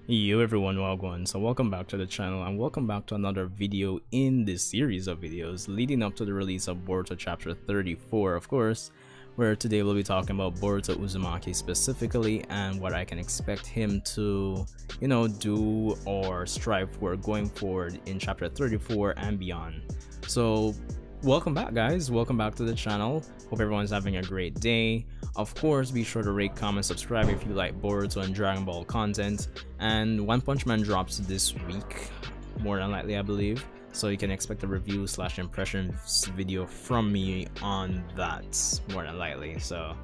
Yo everyone, welcome. So welcome back to the channel and welcome back to another video in this series of videos leading up to the release of Boruto Chapter 34, of course, where today we'll be talking about Boruto Uzumaki specifically and what I can expect him to, do or strive for going forward in Chapter 34 and beyond. So welcome back, guys. Welcome back to the channel. Hope everyone's having a great day. Of course, be sure to rate, comment, subscribe if you like Boruto and Dragon Ball content. And One Punch Man drops this week, more than likely, I believe. So you can expect a review / impressions video from me on that, more than likely. So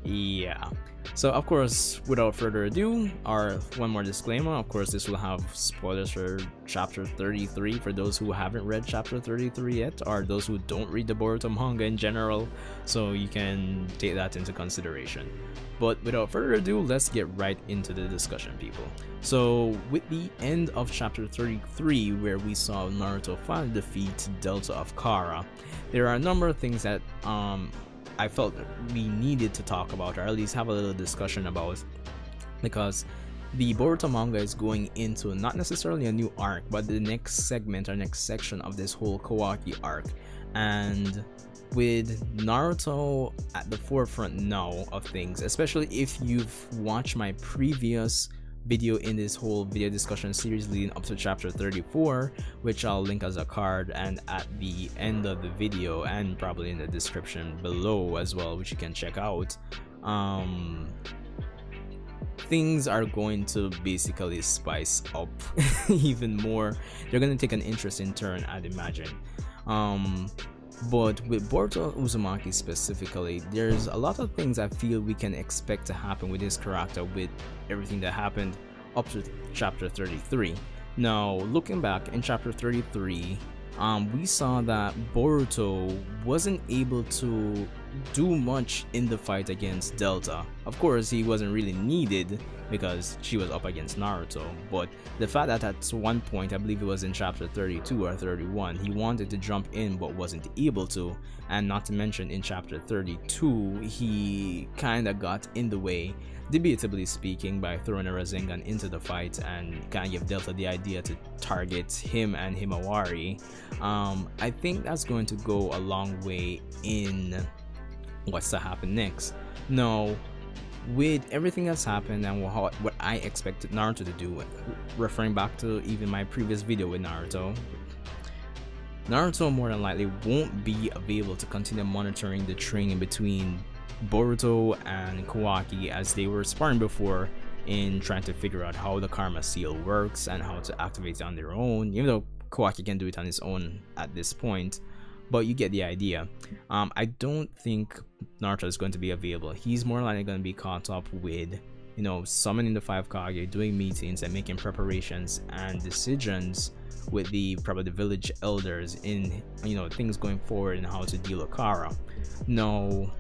yeah. So of course, without further ado, one more disclaimer. Of course, this will have spoilers for chapter 33 for those who haven't read chapter 33 yet, or those who don't read the Boruto manga in general, so you can take that into consideration. But without further ado, let's get right into the discussion, people. So with the end of chapter 33, where we saw Naruto finally defeat Delta of Kara, there are a number of things that I felt we needed to talk about, or at least have a little discussion about, because the Boruto manga is going into not necessarily a new arc, but the next segment or next section of this whole Kawaki arc. And with Naruto at the forefront now of things, especially if you've watched my previous video in this whole video discussion series leading up to chapter 34, which I'll link as a card and at the end of the video and probably in the description below as well, which you can check out. Things are going to basically spice up even more. They're going to take an interesting turn, I'd imagine. But with Boruto Uzumaki specifically, there's a lot of things I feel we can expect to happen with this character with everything that happened up to chapter 33. Now, looking back in chapter 33, we saw that Boruto wasn't able to do much in the fight against Delta. Of course, he wasn't really needed because she was up against Naruto, but the fact that at one point, I believe it was in chapter 32 or 31, he wanted to jump in but wasn't able to, and not to mention in chapter 32, he kinda got in the way, debatably speaking, by throwing a Rasengan into the fight and kind of give Delta the idea to target him and Himawari. I think that's going to go a long way in what's to happen next. Now, with everything that's happened and what I expected Naruto to do, referring back to even my previous video with Naruto more than likely won't be able to continue monitoring the training between Boruto and Kawaki as they were sparring before, in trying to figure out how the Karma Seal works and how to activate it on their own, even though Kawaki can do it on his own at this point. But you get the idea. I don't think Naruto is going to be available. He's more likely going to be caught up with, summoning the 5 Kage, doing meetings and making preparations and decisions with probably the village elders in, things going forward and how to deal with Kara. Now,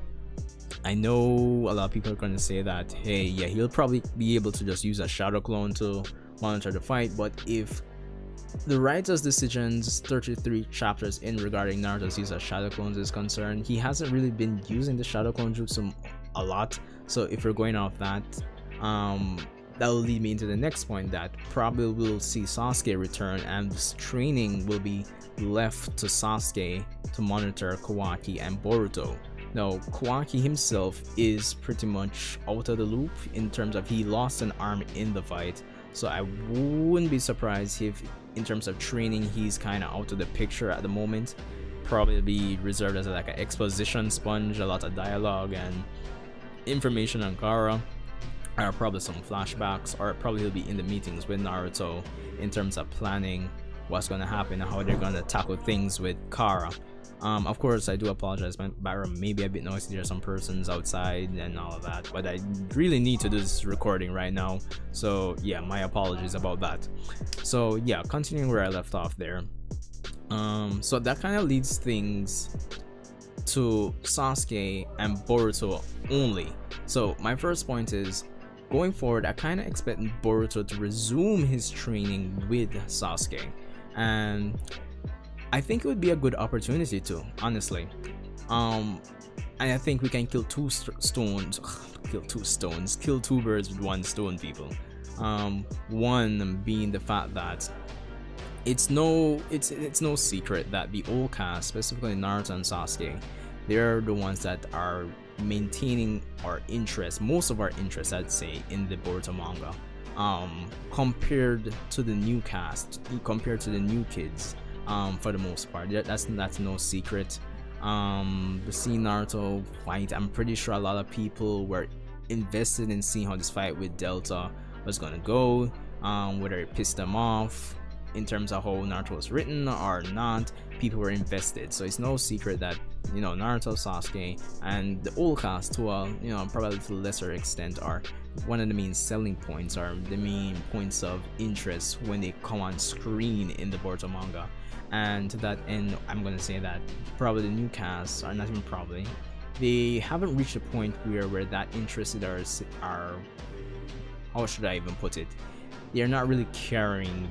I know a lot of people are going to say that, hey, yeah, he'll probably be able to just use a shadow clone to monitor the fight, but if the writer's decisions 33 chapters in regarding Naruto's use of shadow clones is concerned, he hasn't really been using the shadow clone jutsu a lot. So if we're going off that, that will lead me into the next point, that probably we'll see Sasuke return and this training will be left to Sasuke to monitor Kawaki and Boruto. Now, Kawaki himself is pretty much out of the loop in terms of he lost an arm in the fight, so I wouldn't be surprised if in terms of training he's kind of out of the picture at the moment. Probably be reserved as like an exposition sponge, a lot of dialogue and information on Kara, or probably some flashbacks, or probably he'll be in the meetings with Naruto in terms of planning what's going to happen and how they're going to tackle things with Kara. Of course, I do apologize, my background may be a bit noisy. There are some persons outside and all of that, but I really need to do this recording right now, so yeah, my apologies about that. So yeah, continuing where I left off there, so that kind of leads things to Sasuke and Boruto only. So my first point is, going forward, I kind of expect Boruto to resume his training with Sasuke, and I think it would be a good opportunity to, honestly. And I think we can kill two birds with one stone, people. One being the fact that it's no secret that the old cast, specifically Naruto and Sasuke, they're the ones that are maintaining our interest, most of our interest, I'd say, in the Boruto manga. Compared to the new cast, compared to the new kids, for the most part, that's no secret. Seeing Naruto fight, I'm pretty sure a lot of people were invested in seeing how this fight with Delta was gonna go, whether it pissed them off in terms of how Naruto was written or not. People were invested, so it's no secret that, you know, Naruto, Sasuke, and the old cast to a, you know, probably to a lesser extent, are one of the main selling points, or the main points of interest when they come on screen in the Boruto manga. And to that end, I'm gonna say that probably the new cast, or not even probably, they haven't reached a point where that interested are how should I even put it? They're not really carrying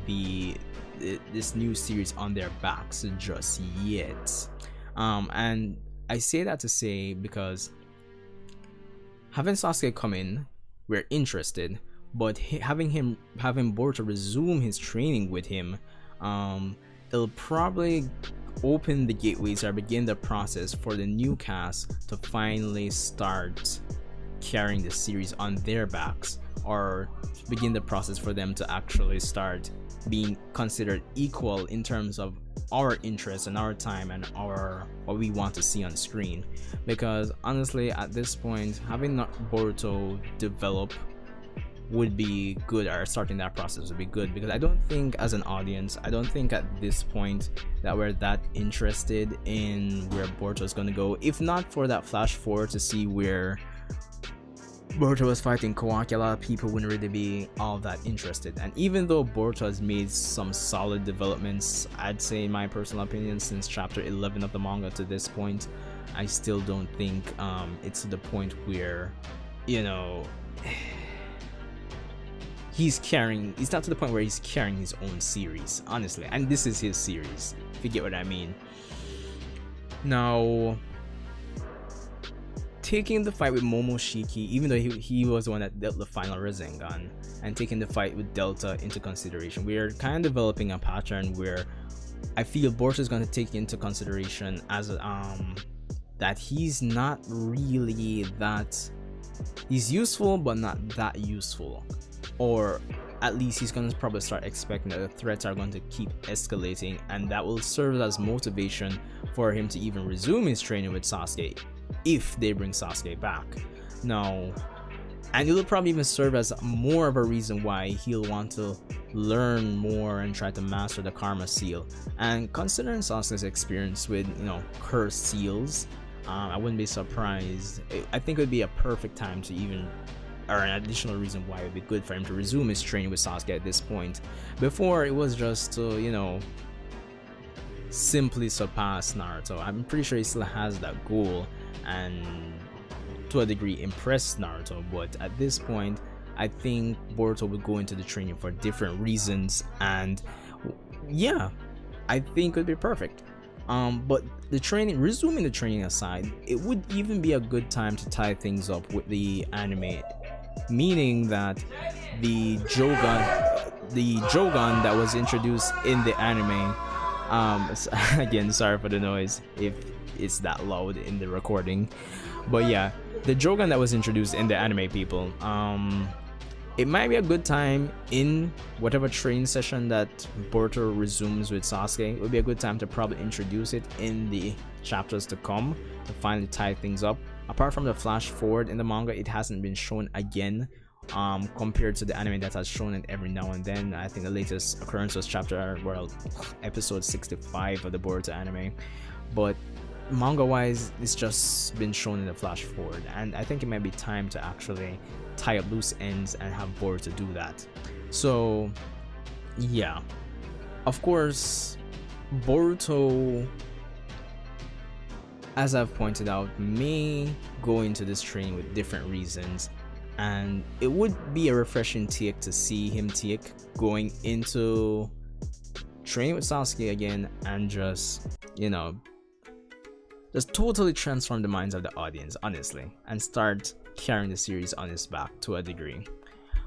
this new series on their backs just yet. And I say that to say, because having Sasuke come in, we're interested, but having Boruto resume his training with him, it'll probably open the gateways or begin the process for the new cast to finally start carrying the series on their backs, or begin the process for them to actually start being considered equal in terms of our interest and our time and what we want to see on screen. Because honestly, at this point, having Boruto develop would be good, or starting that process would be good, because I don't think, as an audience, I don't think at this point that we're that interested in where Boruto is going to go. If not for that flash forward to see where Boruto was fighting Kawaki, a lot of people wouldn't really be all that interested. And even though Boruto has made some solid developments, I'd say, in my personal opinion, since chapter 11 of the manga to this point, I still don't think it's to the point where, you know, he's not to the point where he's carrying his own series, honestly. And this is his series, if you get what I mean. Now, taking the fight with Momoshiki, even though he was the one that dealt the final Rasengan, and taking the fight with Delta into consideration, we're kind of developing a pattern where I feel Boruto is going to take into consideration as that he's not really that, he's useful but not that useful, or at least he's going to probably start expecting that the threats are going to keep escalating, and that will serve as motivation for him to even resume his training with Sasuke, if they bring Sasuke back. Now, and it'll probably even serve as more of a reason why he'll want to learn more and try to master the Karma Seal. And considering Sasuke's experience with, you know, cursed seals, I wouldn't be surprised. I think it would be a perfect time to even, or an additional reason why it would be good for him to resume his training with Sasuke at this point. Before, it was just to, you know, simply surpass Naruto. I'm pretty sure he still has that goal, and to a degree impress Naruto, but at this point I think Boruto would go into the training for different reasons, and yeah, I think it would be perfect. But the training, resuming the training aside, it would even be a good time to tie things up with the anime, meaning that the Jogan that was introduced in the anime, again, sorry for the noise if it's that loud in the recording, but yeah, the Jogan that was introduced in the anime, people, it might be a good time in whatever training session that Boruto resumes with Sasuke. It would be a good time to probably introduce it in the chapters to come to finally tie things up. Apart from the flash forward in the manga, it hasn't been shown again, compared to the anime that has shown it every now and then. I think the latest occurrence was episode 65 of the Boruto anime, but manga wise, it's just been shown in the flash forward, and I think it might be time to actually tie up loose ends and have Boruto do that. So yeah, of course, Boruto, as I've pointed out, may go into this training with different reasons, and it would be a refreshing take to see him going into training with Sasuke again and just, you know, just totally transform the minds of the audience, honestly, and start carrying the series on his back to a degree.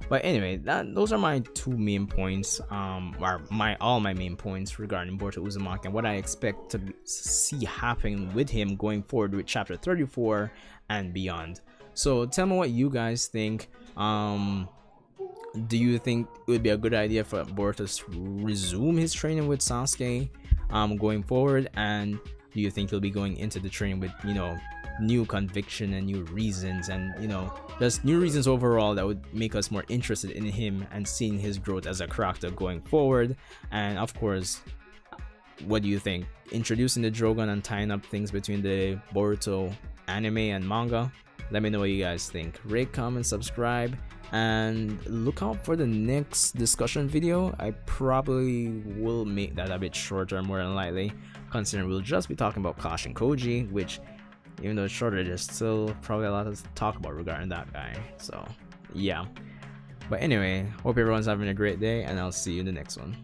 But anyway, those are my two main points, or all my main points regarding Boruto Uzumaki and what I expect to see happen with him going forward with chapter 34 and beyond. So tell me what you guys think. Do you think it would be a good idea for Boruto to resume his training with Sasuke going forward? And do you think he'll be going into the training with, you know, new conviction and new reasons, and, you know, just new reasons overall that would make us more interested in him and seeing his growth as a character going forward? And of course, what do you think? Introducing the Drogon and tying up things between the Boruto anime and manga? Let me know what you guys think. Rate, comment, subscribe, and look out for the next discussion video. I probably will make that a bit shorter, more than likely, considering we'll just be talking about Kosh and Koji, which, even though it's shorter, there's still probably a lot to talk about regarding that guy. So yeah, but anyway, hope everyone's having a great day, and I'll see you in the next one.